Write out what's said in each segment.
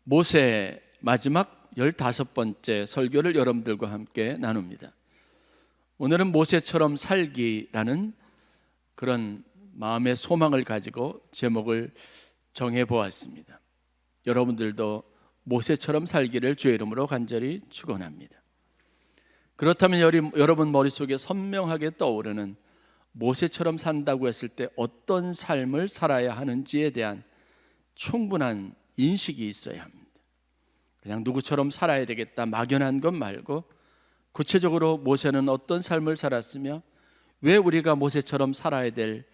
모세 마지막 15번째 설교를 여러분들과 함께 나눕니다. 오늘은 모세처럼 살기라는 그런 마음의 소망을 가지고 제목을 정해 보았습니다. 여러분들도 모세처럼 살기를 주의 이름으로 간절히 축원합니다. 그렇다면 여러분 머릿속에 선명하게 떠오르는 모세처럼 산다고 했을 때 어떤 삶을 살아야 하는지에 대한 충분한 인식이 있어야 합니다. 그냥 누구처럼 살아야 되겠다 막연한 것 말고 구체적으로 모세는 어떤 삶을 살았으며 왜 우리가 모세처럼 살아야 될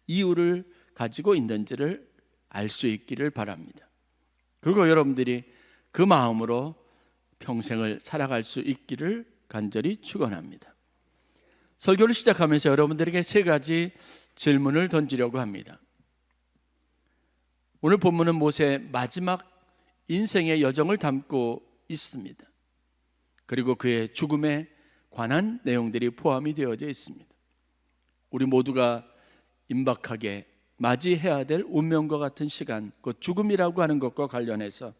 이유를 가지고 있는지를 알 수 있기를 바랍니다. 그리고 여러분들이 그 마음으로 평생을 살아갈 수 있기를 간절히 축원합니다. 설교를 시작하면서 여러분들에게 3가지 질문을 던지려고 합니다. 오늘 본문은 모세의 마지막 인생의 여정을 담고 있습니다. 그리고 그의 죽음에 관한 내용들이 포함이 되어져 있습니다. 우리 모두가 임박하게 맞이해야 될 운명과 같은 시간, 그 죽음이라고 하는 것과 관련해서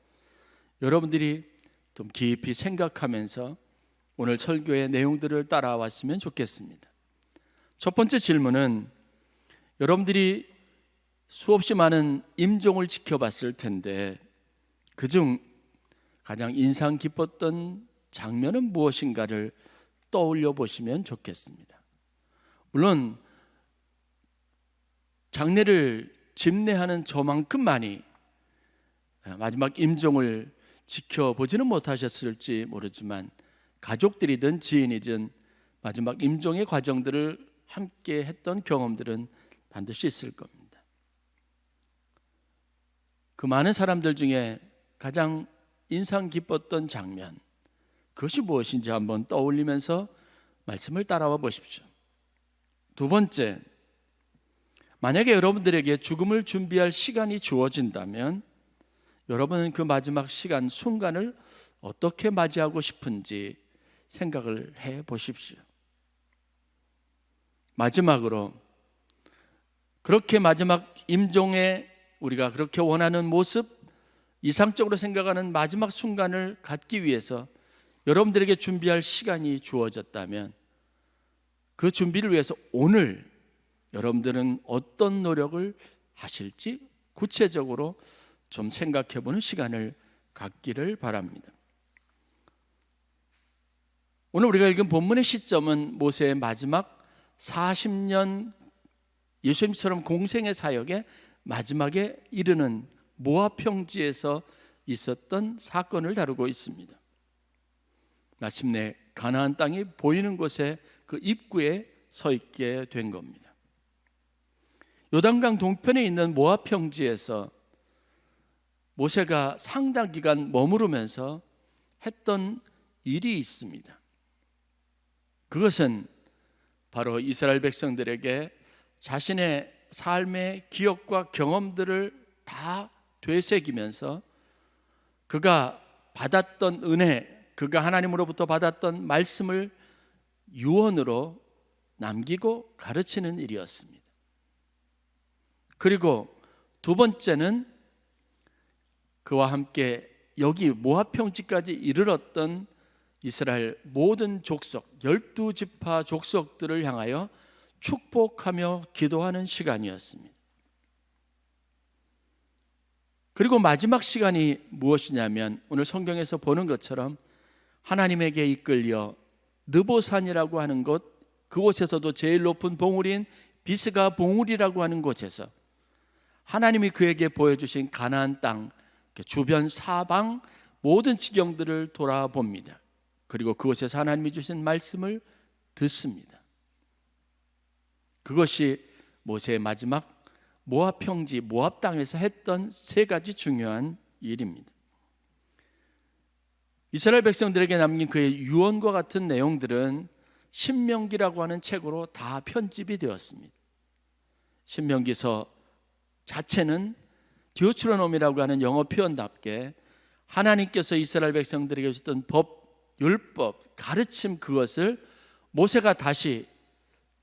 여러분들이 좀 깊이 생각하면서 오늘 설교의 내용들을 따라왔으면 좋겠습니다. 첫 번째 질문은 여러분들이 수없이 많은 임종을 지켜봤을 텐데 그중 가장 인상 깊었던 장면은 무엇인가를 떠올려 보시면 좋겠습니다. 물론 장례를 집례하는 저만큼만이 마지막 임종을 지켜보지는 못하셨을지 모르지만 가족들이든 지인이든 마지막 임종의 과정들을 함께 했던 경험들은 반드시 있을 겁니다. 그 많은 사람들 중에 가장 인상 깊었던 장면, 그것이 무엇인지 한번 떠올리면서 말씀을 따라와 보십시오. 두 번째, 만약에 여러분들에게 죽음을 준비할 시간이 주어진다면 여러분은 그 마지막 시간, 순간을 어떻게 맞이하고 싶은지 생각을 해 보십시오. 마지막으로 그렇게 마지막 임종에 우리가 그렇게 원하는 모습, 이상적으로 생각하는 마지막 순간을 갖기 위해서 여러분들에게 준비할 시간이 주어졌다면 그 준비를 위해서 오늘 여러분들은 어떤 노력을 하실지 구체적으로 좀 생각해 보는 시간을 갖기를 바랍니다. 오늘 우리가 읽은 본문의 시점은 모세의 마지막 40년 예수님처럼 공생의 사역의 마지막에 이르는 모압 평지에서 있었던 사건을 다루고 있습니다. 마침내 가나안 땅이 보이는 곳에 그 입구에 서 있게 된 겁니다. 요단강 동편에 있는 모압 평지에서 모세가 상당 기간 머무르면서 했던 일이 있습니다. 그것은 바로 이스라엘 백성들에게 자신의 삶의 기억과 경험들을 다 되새기면서 그가 받았던 은혜, 그가 하나님으로부터 받았던 말씀을 유언으로 남기고 가르치는 일이었습니다. 그리고 두 번째는 그와 함께 여기 모압 평지까지 이르렀던 이스라엘 모든 족속 12지파 족속들을 향하여 축복하며 기도하는 시간이었습니다. 그리고 마지막 시간이 무엇이냐면 오늘 성경에서 보는 것처럼 하나님에게 이끌려 느보산이라고 하는 곳, 그곳에서도 제일 높은 봉우리인 비스가 봉우리라고 하는 곳에서 하나님이 그에게 보여주신 가나안 땅 주변 사방 모든 지경들을 돌아봅니다. 그리고 그곳에서 하나님이 주신 말씀을 듣습니다. 그것이 모세의 마지막 모압 평지, 모압 땅에서 했던 3가지 중요한 일입니다. 이스라엘 백성들에게 남긴 그의 유언과 같은 내용들은 신명기라고 하는 책으로 다 편집이 되었습니다. 신명기서 자체는 디오트로노미라고 하는 영어 표현답게 하나님께서 이스라엘 백성들에게 주셨던 법, 율법, 가르침, 그것을 모세가 다시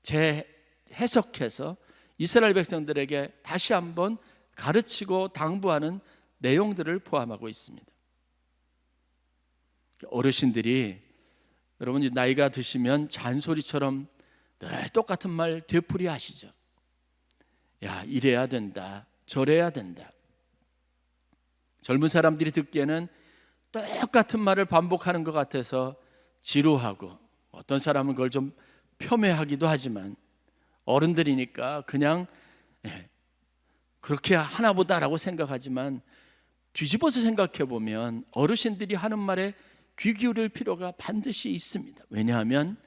재해석해서 이스라엘 백성들에게 다시 한번 가르치고 당부하는 내용들을 포함하고 있습니다. 어르신들이 여러분 나이가 드시면 잔소리처럼 늘 똑같은 말 되풀이 하시죠. 야, 이래야 된다, 저래야 된다. 젊은 사람들이 듣기에는 똑같은 말을 반복하는 것 같아서 지루하고, 어떤 사람은 그걸 좀 폄훼하기도 하지만, 어른들이니까 그냥 그렇게 하나 보다라고 생각하지만, 뒤집어서 생각해 보면 어르신들이 하는 말에 귀 기울일 필요가 반드시 있습니다. 왜냐하면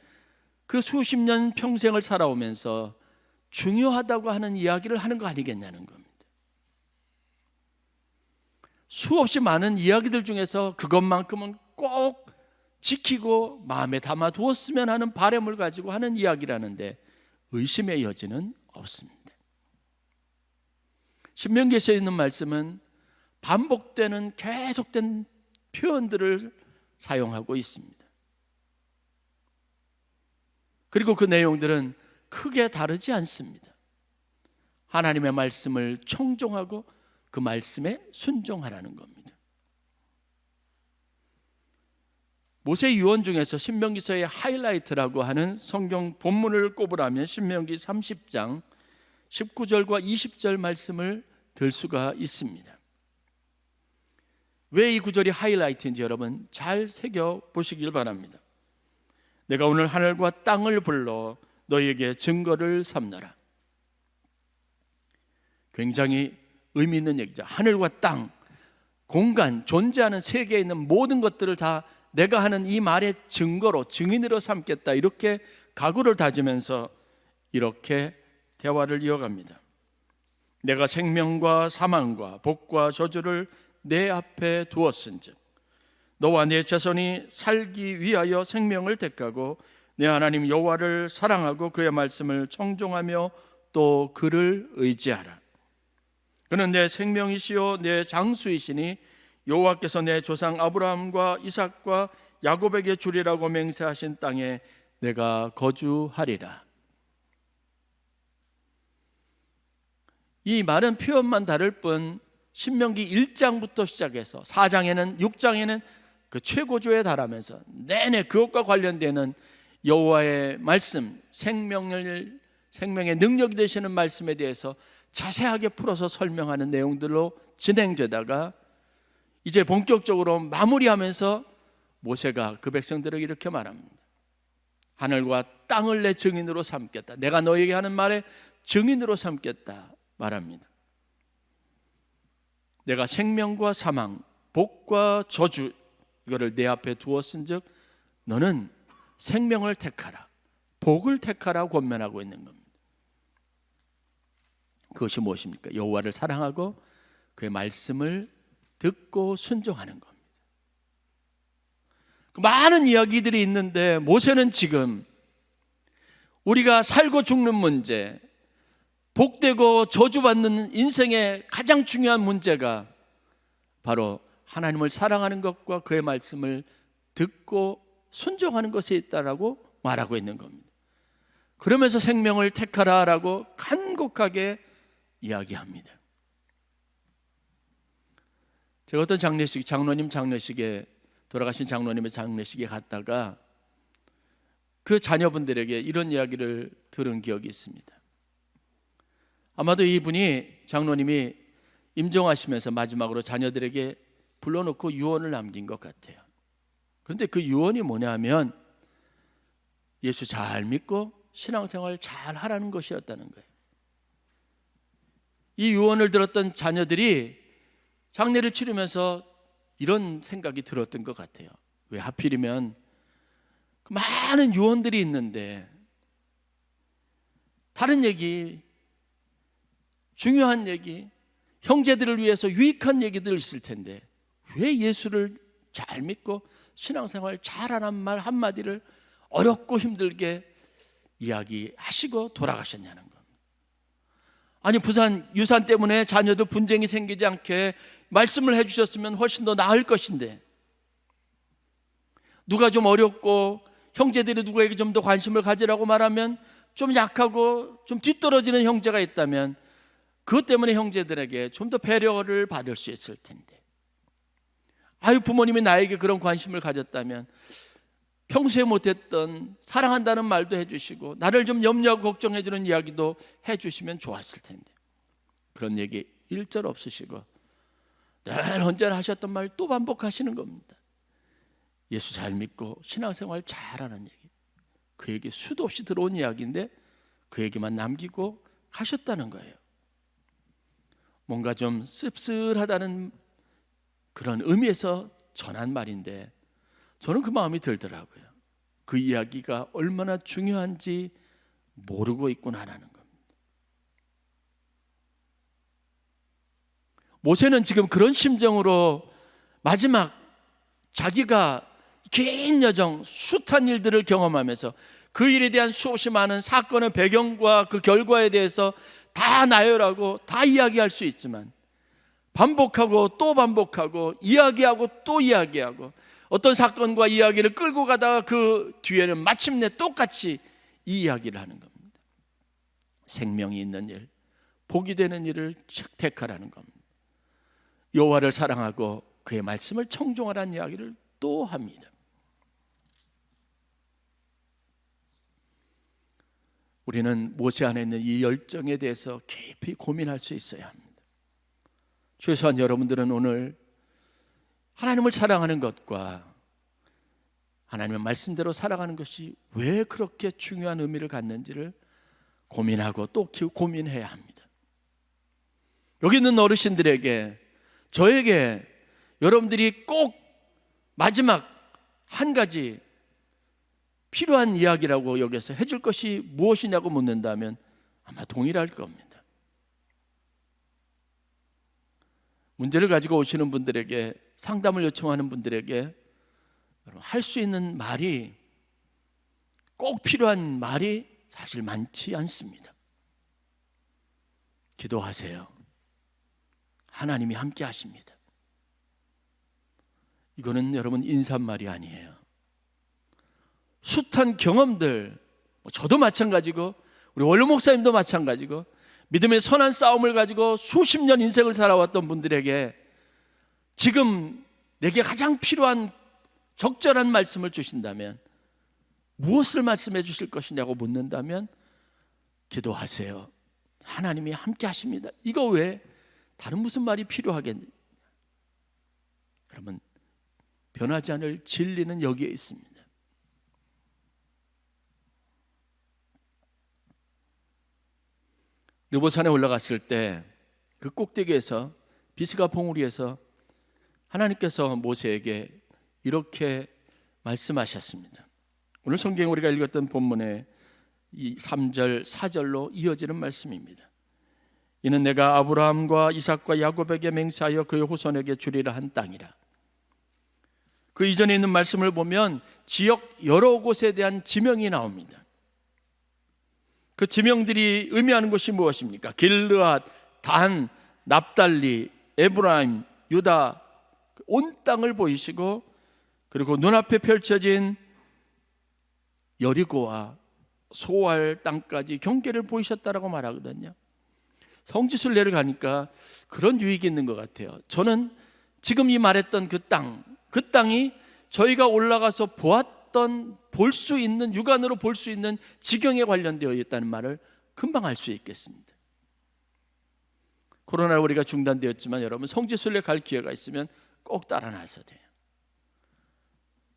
그 수십 년 평생을 살아오면서 중요하다고 하는 이야기를 하는 거 아니겠냐는 겁니다. 수없이 많은 이야기들 중에서 그것만큼은 꼭 지키고 마음에 담아 두었으면 하는 바람을 가지고 하는 이야기라는데 의심의 여지는 없습니다. 신명기에서 있는 말씀은 반복되는 계속된 표현들을 사용하고 있습니다. 그리고 그 내용들은 크게 다르지 않습니다. 하나님의 말씀을 청종하고 그 말씀에 순종하라는 겁니다. 모세 유언 중에서 신명기서의 하이라이트라고 하는 성경 본문을 꼽으라면 신명기 30장 19절과 20절 말씀을 들 수가 있습니다. 왜 이 구절이 하이라이트인지 여러분 잘 새겨보시길 바랍니다. 내가 오늘 하늘과 땅을 불러 너희에게 증거를 삼노라. 굉장히 의미 있는 얘기죠. 하늘과 땅, 공간, 존재하는 세계에 있는 모든 것들을 다 내가 하는 이 말의 증거로, 증인으로 삼겠다, 이렇게 각오를 다지면서 이렇게 대화를 이어갑니다. 내가 생명과 사망과 복과 저주를 내 앞에 두었은즉 너와 내 자손이 살기 위하여 생명을 택하고 내 하나님 여호와를 사랑하고 그의 말씀을 청종하며 또 그를 의지하라. 그는 내 생명이시요 내 장수이시니 여호와께서 내 조상 아브라함과 이삭과 야곱에게 주리라고 맹세하신 땅에 내가 거주하리라. 이 말은 표현만 다를 뿐 신명기 1장부터 시작해서 4장에는 6장에는 그 최고조에 달하면서 내내 그것과 관련되는 여호와의 말씀, 생명의 능력이 되시는 말씀에 대해서 자세하게 풀어서 설명하는 내용들로 진행되다가 이제 본격적으로 마무리하면서 모세가 그 백성들에게 이렇게 말합니다. 하늘과 땅을 내 증인으로 삼겠다. 내가 너에게 하는 말에 증인으로 삼겠다 말합니다. 내가 생명과 사망, 복과 저주 이거를 내 앞에 두었은즉 너는 생명을 택하라, 복을 택하라 권면하고 있는 겁니다. 그것이 무엇입니까? 여호와를 사랑하고 그의 말씀을 듣고 순종하는 겁니다. 많은 이야기들이 있는데 모세는 지금 우리가 살고 죽는 문제, 복되고 저주받는 인생의 가장 중요한 문제가 바로 하나님을 사랑하는 것과 그의 말씀을 듣고 순종하는 것에 있다라고 말하고 있는 겁니다. 그러면서 생명을 택하라라고 간곡하게 이야기합니다. 제가 어떤 장로님 장례식에, 돌아가신 장로님의 장례식에 갔다가 그 자녀분들에게 이런 이야기를 들은 기억이 있습니다. 아마도 이분이, 장로님이 임종하시면서 마지막으로 자녀들에게 불러놓고 유언을 남긴 것 같아요. 그런데 그 유언이 뭐냐면 예수 잘 믿고 신앙생활 잘 하라는 것이었다는 거예요. 이 유언을 들었던 자녀들이 장례를 치르면서 이런 생각이 들었던 것 같아요. 왜 하필이면 많은 유언들이 있는데 다른 얘기, 중요한 얘기, 형제들을 위해서 유익한 얘기들 있을 텐데 왜 예수를 잘 믿고 신앙생활 잘하는 말 한마디를 어렵고 힘들게 이야기하시고 돌아가셨냐는 겁니다. 아니 유산 때문에 자녀들 분쟁이 생기지 않게 말씀을 해주셨으면 훨씬 더 나을 것인데, 누가 좀 어렵고 형제들이 누구에게 좀 더 관심을 가지라고 말하면 좀 약하고 좀 뒤떨어지는 형제가 있다면 그것 때문에 형제들에게 좀 더 배려를 받을 수 있을 텐데, 아유, 부모님이 나에게 그런 관심을 가졌다면 평소에 못했던 사랑한다는 말도 해주시고 나를 좀 염려하고 걱정해주는 이야기도 해주시면 좋았을 텐데 그런 얘기 일절 없으시고 늘 언제나 하셨던 말 또 반복하시는 겁니다. 예수 잘 믿고 신앙생활 잘하는 얘기, 그에게 수도 없이 들어온 이야기인데 그 얘기만 남기고 가셨다는 거예요. 뭔가 좀 씁쓸하다는 그런 의미에서 전한 말인데 저는 그 마음이 들더라고요. 그 이야기가 얼마나 중요한지 모르고 있구나라는 겁니다. 모세는 지금 그런 심정으로 마지막 자기가 긴 여정, 숱한 일들을 경험하면서 그 일에 대한 수없이 많은 사건의 배경과 그 결과에 대해서 다 나열하고 다 이야기할 수 있지만 반복하고 또 반복하고 이야기하고 또 이야기하고 어떤 사건과 이야기를 끌고 가다가 그 뒤에는 마침내 똑같이 이 이야기를 하는 겁니다. 생명이 있는 일, 복이 되는 일을 택하라는 겁니다. 여호와를 사랑하고 그의 말씀을 청종하라는 이야기를 또 합니다. 우리는 모세 안에 있는 이 열정에 대해서 깊이 고민할 수 있어야 합니다. 최소한 여러분들은 오늘 하나님을 사랑하는 것과 하나님의 말씀대로 살아가는 것이 왜 그렇게 중요한 의미를 갖는지를 고민하고 또 고민해야 합니다. 여기 있는 어르신들에게, 저에게 여러분들이 꼭 마지막 한 가지 필요한 이야기라고 여기서 해줄 것이 무엇이냐고 묻는다면 아마 동일할 겁니다. 문제를 가지고 오시는 분들에게, 상담을 요청하는 분들에게 할 수 있는 말이, 꼭 필요한 말이 사실 많지 않습니다. 기도하세요. 하나님이 함께 하십니다. 이거는 여러분 인사말이 아니에요. 숱한 경험들, 저도 마찬가지고 우리 원로 목사님도 마찬가지고 믿음의 선한 싸움을 가지고 수십 년 인생을 살아왔던 분들에게 지금 내게 가장 필요한 적절한 말씀을 주신다면 무엇을 말씀해 주실 것이냐고 묻는다면 기도하세요. 하나님이 함께 하십니다. 이거 외에 다른 무슨 말이 필요하겠느냐? 여러분, 변하지 않을 진리는 여기에 있습니다. 느보산에 올라갔을 때 그 꼭대기에서 비스가 봉우리에서 하나님께서 모세에게 이렇게 말씀하셨습니다. 오늘 성경에 우리가 읽었던 본문의 이 3절 4절로 이어지는 말씀입니다. 이는 내가 아브라함과 이삭과 야곱에게 맹세하여 그의 후손에게 주리라 한 땅이라. 그 이전에 있는 말씀을 보면 지역 여러 곳에 대한 지명이 나옵니다. 그 지명들이 의미하는 것이 무엇입니까? 길르앗, 단, 납달리, 에브라임, 유다, 온 땅을 보이시고 그리고 눈앞에 펼쳐진 여리고와 소알 땅까지 경계를 보이셨다라고 말하거든요. 성지순례를 내려가니까 그런 유익이 있는 것 같아요. 저는 지금 이 말했던 그 땅이 저희가 올라가서 보았던, 볼 수 있는, 육안으로 볼 수 있는 지경에 관련되어 있다는 말을 금방 알 수 있겠습니다. 코로나로 우리가 중단되었지만 여러분 성지순례 갈 기회가 있으면 꼭 따라 나서야 돼요.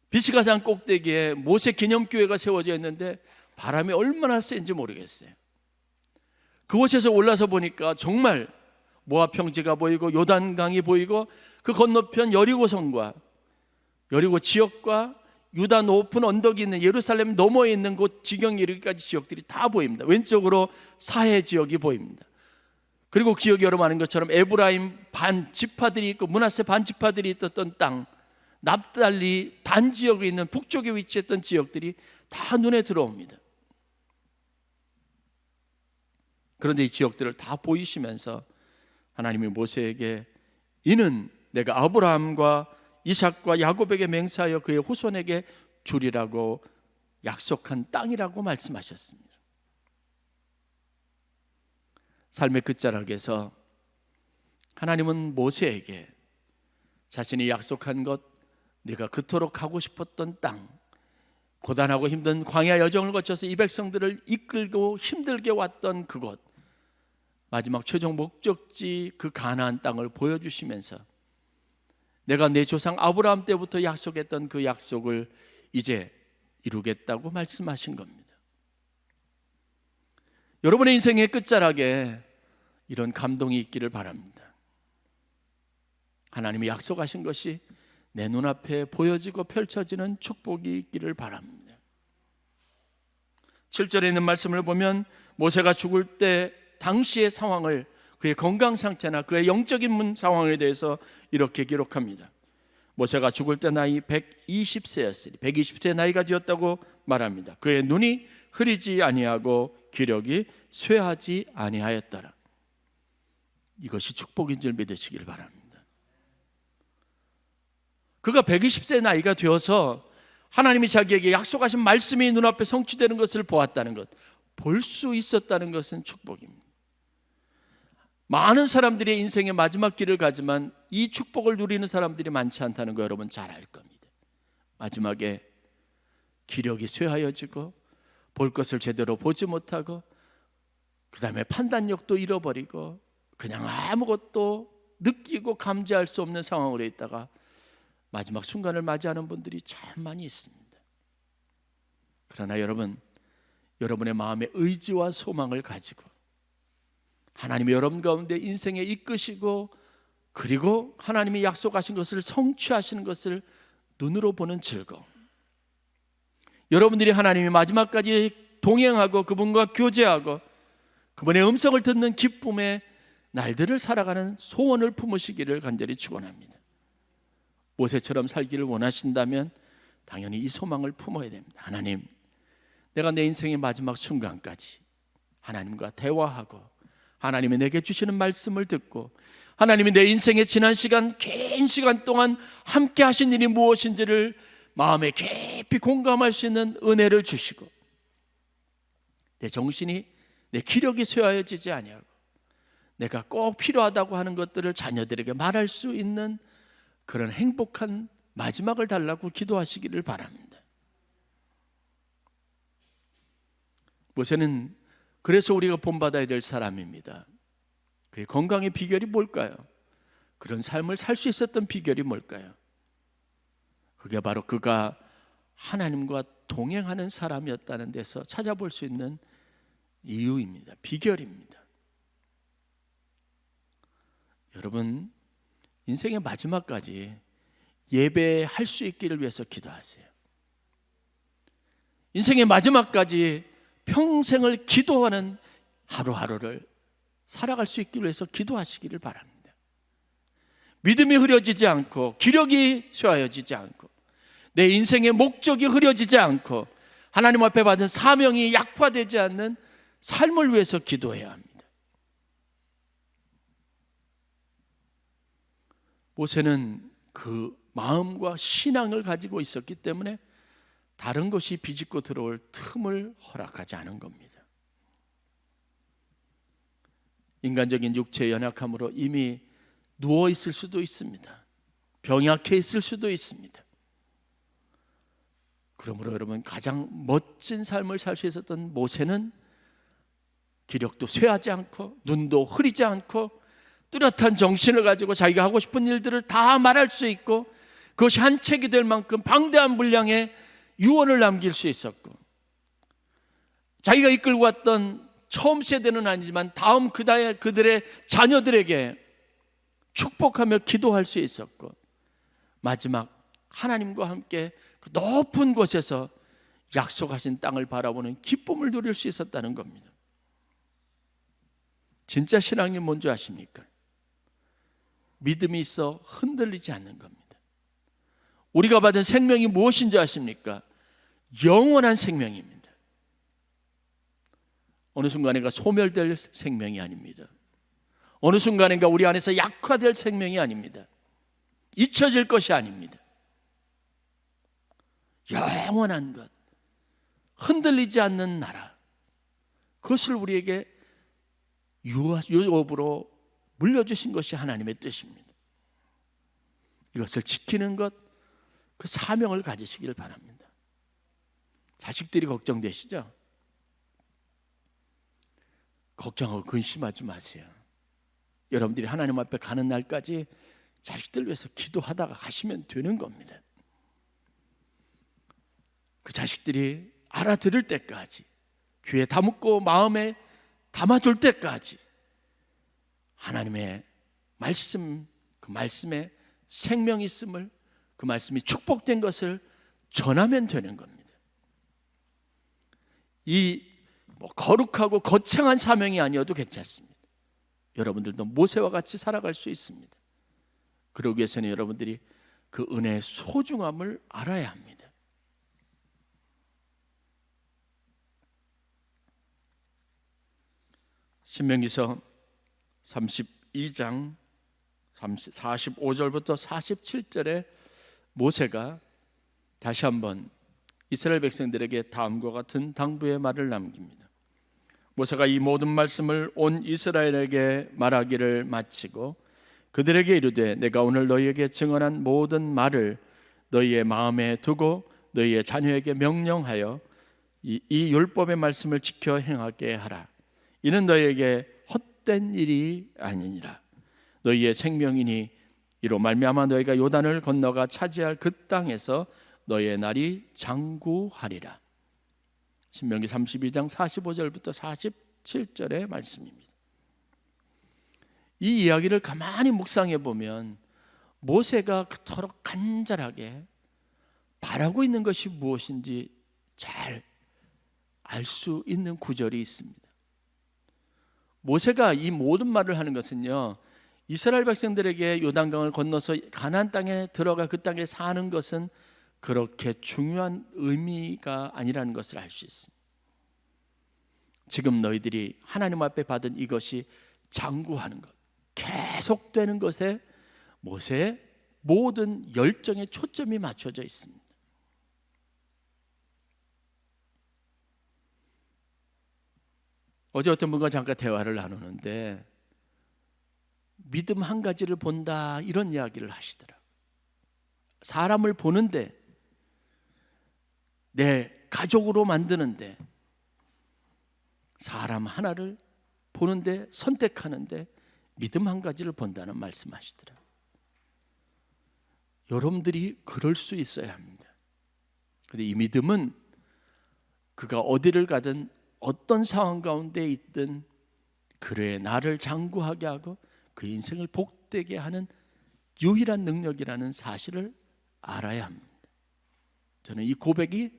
비스가산 꼭대기에 모세 기념교회가 세워져 있는데 바람이 얼마나 센지 모르겠어요. 그곳에서 올라서 보니까 정말 모압 평지가 보이고 요단강이 보이고 그 건너편 여리고성과 여리고 지역과 유다 높은 언덕이 있는 예루살렘 너머에 있는 곳 지경에 이르기까지 지역들이 다 보입니다. 왼쪽으로 사해 지역이 보입니다. 그리고 기억이 여러분 아는 것처럼 에브라임 반 지파들이 있고 므낫세 반 지파들이 있었던 땅, 납달리 단 지역에 있는 북쪽에 위치했던 지역들이 다 눈에 들어옵니다. 그런데 이 지역들을 다 보이시면서 하나님이 모세에게 이는 내가 아브라함과 이삭과 야곱에게 맹세하여 그의 후손에게 주리라고 약속한 땅이라고 말씀하셨습니다. 삶의 끝자락에서 하나님은 모세에게 자신이 약속한 것, 내가 그토록 가고 싶었던 땅, 고단하고 힘든 광야 여정을 거쳐서 이 백성들을 이끌고 힘들게 왔던 그곳, 마지막 최종 목적지 그 가나안 땅을 보여주시면서 내가 내 조상 아브라함 때부터 약속했던 그 약속을 이제 이루겠다고 말씀하신 겁니다. 여러분의 인생의 끝자락에 이런 감동이 있기를 바랍니다. 하나님이 약속하신 것이 내 눈앞에 보여지고 펼쳐지는 축복이 있기를 바랍니다. 7절에 있는 말씀을 보면 모세가 죽을 때 당시의 상황을, 그의 건강 상태나 그의 영적인 상황에 대해서 이렇게 기록합니다. 모세가 죽을 때 나이 120세였으니 120세 나이가 되었다고 말합니다. 그의 눈이 흐리지 아니하고 기력이 쇠하지 아니하였더라. 이것이 축복인 줄 믿으시길 바랍니다. 그가 120세 나이가 되어서 하나님이 자기에게 약속하신 말씀이 눈앞에 성취되는 것을 보았다는 것, 볼 수 있었다는 것은 축복입니다. 많은 사람들이 인생의 마지막 길을 가지만 이 축복을 누리는 사람들이 많지 않다는 거 여러분 잘 알 겁니다. 마지막에 기력이 쇠하여지고 볼 것을 제대로 보지 못하고 그 다음에 판단력도 잃어버리고 그냥 아무것도 느끼고 감지할 수 없는 상황으로 있다가 마지막 순간을 맞이하는 분들이 참 많이 있습니다. 그러나 여러분, 여러분의 마음의 의지와 소망을 가지고 하나님이 여러분 가운데 인생에 이끄시고 그리고 하나님이 약속하신 것을 성취하시는 것을 눈으로 보는 즐거움, 여러분들이 하나님이 마지막까지 동행하고 그분과 교제하고 그분의 음성을 듣는 기쁨의 날들을 살아가는 소원을 품으시기를 간절히 축원합니다. 모세처럼 살기를 원하신다면 당연히 이 소망을 품어야 됩니다. 하나님, 내가 내 인생의 마지막 순간까지 하나님과 대화하고 하나님이 내게 주시는 말씀을 듣고 하나님이 내 인생의 지난 시간, 긴 시간 동안 함께 하신 일이 무엇인지를 마음에 깊이 공감할 수 있는 은혜를 주시고 내 정신이, 내 기력이 쇠하여지지 아니하고 내가 꼭 필요하다고 하는 것들을 자녀들에게 말할 수 있는 그런 행복한 마지막을 달라고 기도하시기를 바랍니다. 모세는 그래서 우리가 본받아야 될 사람입니다. 그의 건강의 비결이 뭘까요? 그런 삶을 살 수 있었던 비결이 뭘까요? 그게 바로 그가 하나님과 동행하는 사람이었다는 데서 찾아볼 수 있는 이유입니다. 비결입니다. 여러분, 인생의 마지막까지 예배할 수 있기를 위해서 기도하세요. 인생의 마지막까지 평생을 기도하는 하루하루를 살아갈 수 있기 위해서 기도하시기를 바랍니다. 믿음이 흐려지지 않고 기력이 쇠하여지지 않고 내 인생의 목적이 흐려지지 않고 하나님 앞에 받은 사명이 약화되지 않는 삶을 위해서 기도해야 합니다. 모세는 그 마음과 신앙을 가지고 있었기 때문에 다른 것이 비집고 들어올 틈을 허락하지 않은 겁니다. 인간적인 육체의 연약함으로 이미 누워 있을 수도 있습니다. 병약해 있을 수도 있습니다. 그러므로 여러분, 가장 멋진 삶을 살 수 있었던 모세는 기력도 쇠하지 않고 눈도 흐리지 않고 뚜렷한 정신을 가지고 자기가 하고 싶은 일들을 다 말할 수 있고 그것이 한 책이 될 만큼 방대한 분량의 유언을 남길 수 있었고 자기가 이끌고 왔던 처음 세대는 아니지만 다음 그들의 자녀들에게 축복하며 기도할 수 있었고 마지막 하나님과 함께 그 높은 곳에서 약속하신 땅을 바라보는 기쁨을 누릴 수 있었다는 겁니다. 진짜 신앙이 뭔지 아십니까? 믿음이 있어 흔들리지 않는 겁니다. 우리가 받은 생명이 무엇인지 아십니까? 영원한 생명입니다. 어느 순간인가 소멸될 생명이 아닙니다. 어느 순간인가 우리 안에서 약화될 생명이 아닙니다. 잊혀질 것이 아닙니다. 영원한 것, 흔들리지 않는 나라, 그것을 우리에게 유업으로 물려주신 것이 하나님의 뜻입니다. 이것을 지키는 것, 그 사명을 가지시길 바랍니다. 자식들이 걱정되시죠? 걱정하고 근심하지 마세요. 여러분들이 하나님 앞에 가는 날까지 자식들 위해서 기도하다가 가시면 되는 겁니다. 그 자식들이 알아들을 때까지, 귀에 다묻고 마음에 담아둘 때까지 하나님의 말씀, 그 말씀에 생명이 있음을, 그 말씀이 축복된 것을 전하면 되는 겁니다. 이 거룩하고 거창한 사명이 아니어도 괜찮습니다. 여러분들도 모세와 같이 살아갈 수 있습니다. 그러기 위해서는 여러분들이 그 은혜의 소중함을 알아야 합니다. 신명기서 32장 45절부터 47절에 모세가 다시 한번 이스라엘 백성들에게 다음과 같은 당부의 말을 남깁니다. 모세가 이 모든 말씀을 온 이스라엘에게 말하기를 마치고 그들에게 이르되 내가 오늘 너희에게 증언한 모든 말을 너희의 마음에 두고 너희의 자녀에게 명령하여 이 율법의 말씀을 지켜 행하게 하라. 이는 너희에게 헛된 일이 아니니라. 너희의 생명이니 이로 말미암아 너희가 요단을 건너가 차지할 그 땅에서 너희의 날이 장구하리라. 신명기 32장 45절부터 47절의 말씀입니다. 이 이야기를 가만히 묵상해 보면 모세가 그토록 간절하게 바라고 있는 것이 무엇인지 잘 알 수 있는 구절이 있습니다. 모세가 이 모든 말을 하는 것은요, 이스라엘 백성들에게 요단강을 건너서 가나안 땅에 들어가 그 땅에 사는 것은 그렇게 중요한 의미가 아니라는 것을 알 수 있습니다. 지금 너희들이 하나님 앞에 받은 이것이 장구하는 것, 계속되는 것에 모세의 모든 열정의 초점이 맞춰져 있습니다. 어제 어떤 분과 잠깐 대화를 나누는데 믿음 한 가지를 본다 이런 이야기를 하시더라고요. 사람을 보는데, 내 가족으로 만드는데, 사람 하나를 보는데, 선택하는데 믿음 한 가지를 본다는 말씀하시더라고요. 여러분들이 그럴 수 있어야 합니다. 그런데 이 믿음은 그가 어디를 가든 어떤 상황 가운데 있든 그의 나를 장구하게 하고 그 인생을 복되게 하는 유일한 능력이라는 사실을 알아야 합니다. 저는 이 고백이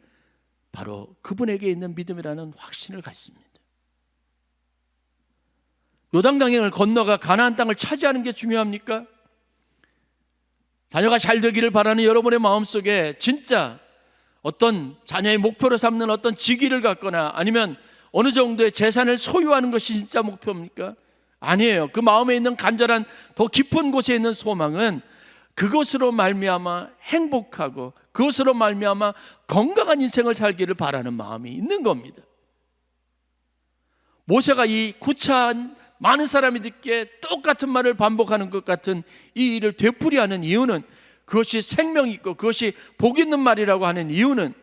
바로 그분에게 있는 믿음이라는 확신을 갖습니다. 요단강을 건너가 가나안 땅을 차지하는 게 중요합니까? 자녀가 잘 되기를 바라는 여러분의 마음속에 진짜 어떤 자녀의 목표로 삼는 어떤 직위를 갖거나 아니면 어느 정도의 재산을 소유하는 것이 진짜 목표입니까? 아니에요. 그 마음에 있는 간절한 더 깊은 곳에 있는 소망은 그것으로 말미암아 행복하고 그것으로 말미암아 건강한 인생을 살기를 바라는 마음이 있는 겁니다. 모세가 이 구차한 많은 사람이 듣기에 똑같은 말을 반복하는 것 같은 이 일을 되풀이하는 이유는, 그것이 생명이 있고 그것이 복 있는 말이라고 하는 이유는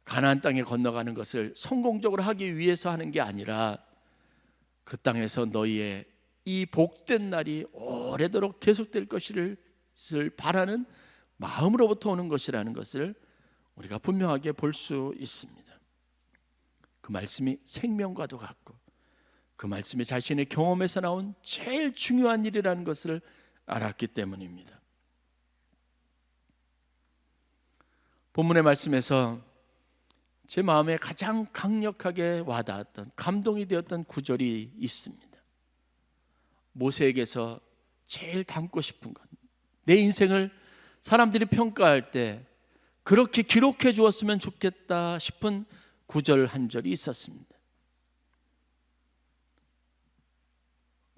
가나안 땅에 건너가는 것을 성공적으로 하기 위해서 하는 게 아니라 그 땅에서 너희의 이 복된 날이 오래도록 계속될 것을 바라는 마음으로부터 오는 것이라는 것을 우리가 분명하게 볼 수 있습니다. 그 말씀이 생명과도 같고 그 말씀이 자신의 경험에서 나온 제일 중요한 일이라는 것을 알았기 때문입니다. 본문의 말씀에서 제 마음에 가장 강력하게 와닿았던, 감동이 되었던 구절이 있습니다. 모세에게서 제일 담고 싶은 것, 내 인생을 사람들이 평가할 때 그렇게 기록해 주었으면 좋겠다 싶은 구절 한 절이 있었습니다.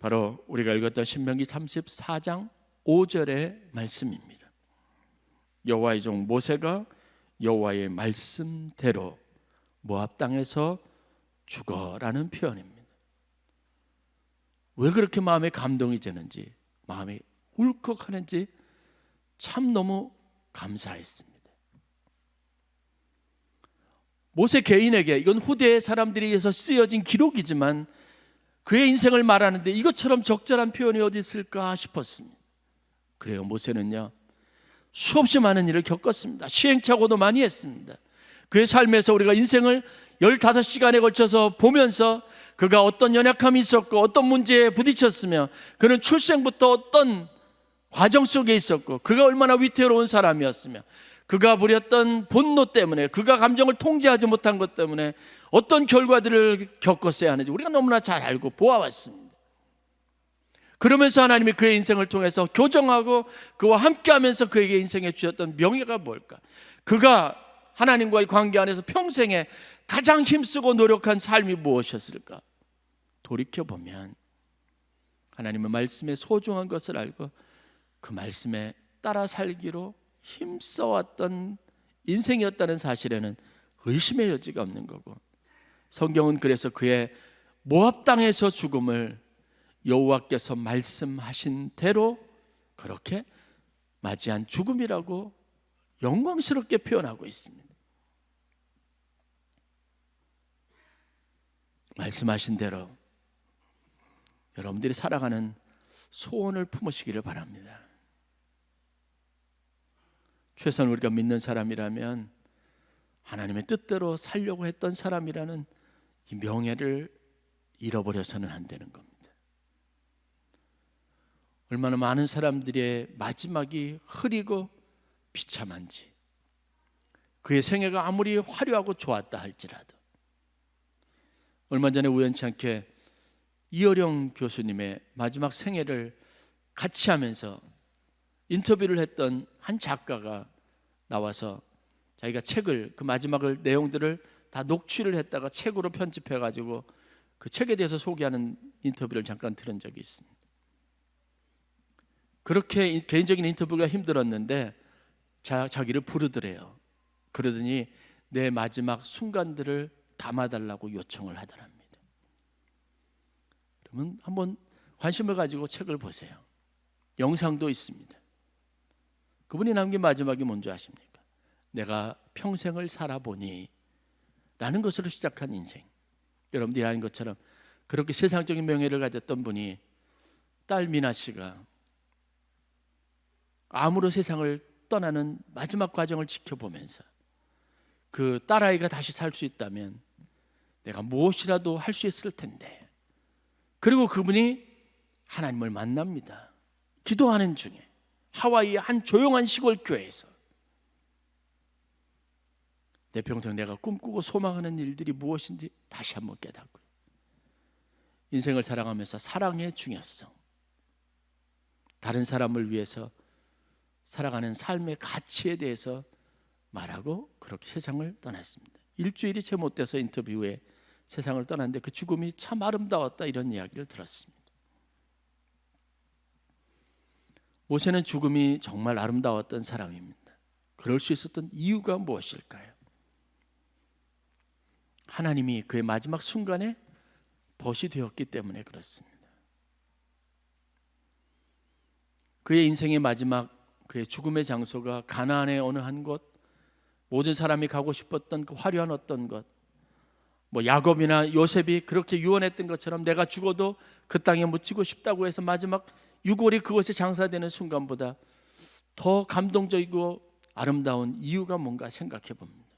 바로 우리가 읽었던 신명기 34장 5절의 말씀입니다. 여호와의 종 모세가 여호와의 말씀대로 모압 땅에서 죽어라는 표현입니다. 왜 그렇게 마음에 감동이 되는지, 마음이 울컥하는지 참 너무 감사했습니다. 모세 개인에게, 이건 후대의 사람들에 의해서 쓰여진 기록이지만 그의 인생을 말하는데 이것처럼 적절한 표현이 어디 있을까 싶었습니다. 그래요, 모세는요 수없이 많은 일을 겪었습니다. 시행착오도 많이 했습니다. 그의 삶에서 우리가 인생을 15시간에 걸쳐서 보면서 그가 어떤 연약함이 있었고 어떤 문제에 부딪혔으며 그는 출생부터 어떤 과정 속에 있었고 그가 얼마나 위태로운 사람이었으며 그가 부렸던 분노 때문에, 그가 감정을 통제하지 못한 것 때문에 어떤 결과들을 겪었어야 하는지 우리가 너무나 잘 알고 보아왔습니다. 그러면서 하나님이 그의 인생을 통해서 교정하고 그와 함께하면서 그에게 인생에 주셨던 명예가 뭘까? 그가 하나님과의 관계 안에서 평생에 가장 힘쓰고 노력한 삶이 무엇이었을까? 돌이켜보면 하나님의 말씀에 소중한 것을 알고 그 말씀에 따라 살기로 힘써왔던 인생이었다는 사실에는 의심의 여지가 없는 거고, 성경은 그래서 그의 모압 땅에서 죽음을 여호와께서 말씀하신 대로 그렇게 맞이한 죽음이라고 영광스럽게 표현하고 있습니다. 말씀하신 대로 여러분들이 살아가는 소원을 품으시기를 바랍니다. 최소한 우리가 믿는 사람이라면 하나님의 뜻대로 살려고 했던 사람이라는 이 명예를 잃어버려서는 안 되는 겁니다. 얼마나 많은 사람들의 마지막이 흐리고 비참한지, 그의 생애가 아무리 화려하고 좋았다 할지라도. 얼마 전에 우연치 않게 이어령 교수님의 마지막 생애를 같이 하면서 인터뷰를 했던 한 작가가 나와서 자기가 책을, 그 마지막을 내용들을 다 녹취를 했다가 책으로 편집해가지고 그 책에 대해서 소개하는 인터뷰를 잠깐 들은 적이 있습니다. 그렇게 개인적인 인터뷰가 힘들었는데 자기를 부르더래요. 그러더니 내 마지막 순간들을 담아달라고 요청을 하더랍니다. 그러면 한번 관심을 가지고 책을 보세요. 영상도 있습니다. 그분이 남긴 마지막이 뭔지 아십니까? 내가 평생을 살아보니 라는 것으로 시작한 인생. 여러분들이 아는 것처럼 그렇게 세상적인 명예를 가졌던 분이 딸 미나 씨가 암으로 세상을 떠나는 마지막 과정을 지켜보면서 그 딸아이가 다시 살 수 있다면 내가 무엇이라도 할 수 있을 텐데, 그리고 그분이 하나님을 만납니다. 기도하는 중에 하와이의 한 조용한 시골 교회에서 내 평생 내가 꿈꾸고 소망하는 일들이 무엇인지 다시 한번 깨닫고요. 인생을 살아가면서 사랑의 중요성, 다른 사람을 위해서 살아가는 삶의 가치에 대해서 말하고 그렇게 세상을 떠났습니다. 일주일이 채 못 돼서 인터뷰 후에 세상을 떠났는데 그 죽음이 참 아름다웠다, 이런 이야기를 들었습니다. 모세는 죽음이 정말 아름다웠던 사람입니다. 그럴 수 있었던 이유가 무엇일까요? 하나님이 그의 마지막 순간에 벗이 되었기 때문에 그렇습니다. 그의 인생의 마지막, 그의 죽음의 장소가 가나안의 어느 한 곳, 모든 사람이 가고 싶었던 그 화려한 어떤 것, 뭐 야곱이나 요셉이 그렇게 유언했던 것처럼 내가 죽어도 그 땅에 묻히고 싶다고 해서 마지막 유골이 그곳에 장사되는 순간보다 더 감동적이고 아름다운 이유가 뭔가 생각해 봅니다.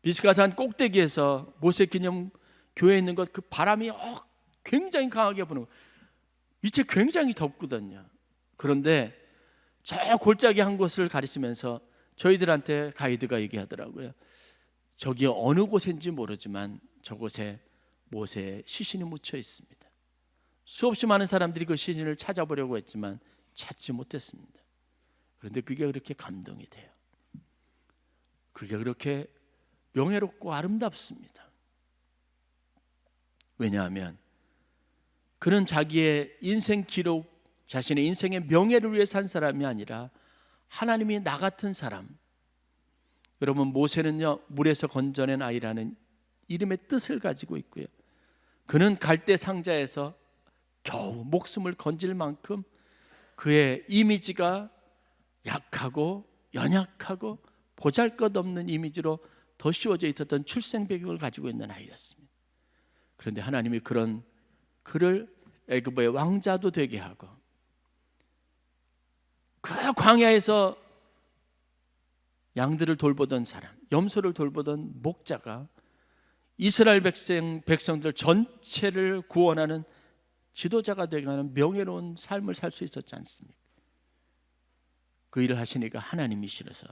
비스가산 꼭대기에서 모세 기념 교회에 있는 것, 그 바람이 굉장히 강하게 부는 거. 밑에 굉장히 덥거든요. 그런데 저 골짜기 한 곳을 가리키면서 저희들한테 가이드가 얘기하더라고요. 저기 어느 곳인지 모르지만 저곳에 모세의 시신이 묻혀 있습니다. 수없이 많은 사람들이 그 시신을 찾아보려고 했지만 찾지 못했습니다. 그런데 그게 그렇게 감동이 돼요. 그게 그렇게 명예롭고 아름답습니다. 왜냐하면 그는 자기의 인생 기록, 자신의 인생의 명예를 위해 산 사람이 아니라 하나님이 나 같은 사람. 여러분, 모세는요 물에서 건져낸 아이라는 이름의 뜻을 가지고 있고요, 그는 갈대 상자에서 겨우 목숨을 건질 만큼 그의 이미지가 약하고 연약하고 보잘것없는 이미지로 더 씌워져 있었던 출생 배경을 가지고 있는 아이였습니다. 그런데 하나님이 그를 애굽의 왕자도 되게 하고 그 광야에서 양들을 돌보던 사람, 염소를 돌보던 목자가 이스라엘 백성들 전체를 구원하는 지도자가 되게 하는 명예로운 삶을 살 수 있었지 않습니까? 그 일을 하시니까 하나님이시라서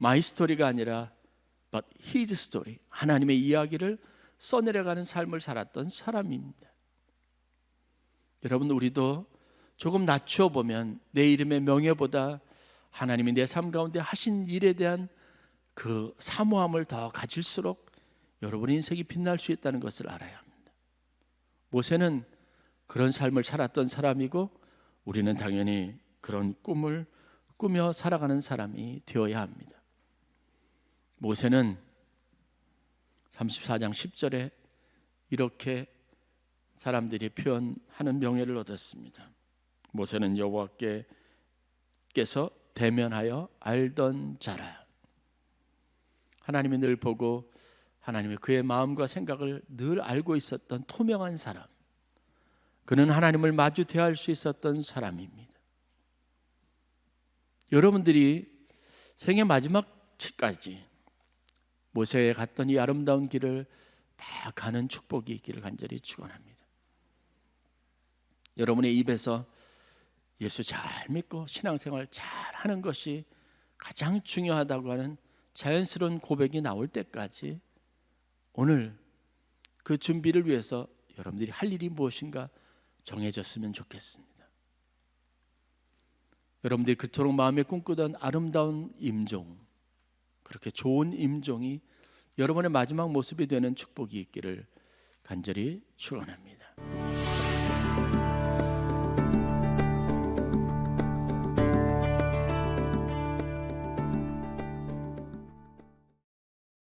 My story가 아니라 But His story, 하나님의 이야기를 써내려가는 삶을 살았던 사람입니다. 여러분, 우리도 조금 낮춰보면 내 이름의 명예보다 하나님이 내 삶 가운데 하신 일에 대한 그 사모함을 더 가질수록 여러분의 인생이 빛날 수 있다는 것을 알아야 합니다. 모세는 그런 삶을 살았던 사람이고 우리는 당연히 그런 꿈을 꾸며 살아가는 사람이 되어야 합니다. 모세는 34장 10절에 이렇게 사람들이 표현하는 명예를 얻었습니다. 모세는 여호와께서 대면하여 알던 자라. 하나님이 늘 보고 하나님이 그의 마음과 생각을 늘 알고 있었던 투명한 사람, 그는 하나님을 마주 대할 수 있었던 사람입니다. 여러분들이 생애 마지막까지 모세에 갔던 이 아름다운 길을 다 가는 축복이 있기를 간절히 축원합니다. 여러분의 입에서 예수 잘 믿고 신앙생활 잘 하는 것이 가장 중요하다고 하는 자연스러운 고백이 나올 때까지 오늘 그 준비를 위해서 여러분들이 할 일이 무엇인가 정해졌으면 좋겠습니다. 여러분들이 그토록 마음에 꿈꾸던 아름다운 임종, 그렇게 좋은 임종이 여러분의 마지막 모습이 되는 축복이 있기를 간절히 축원합니다.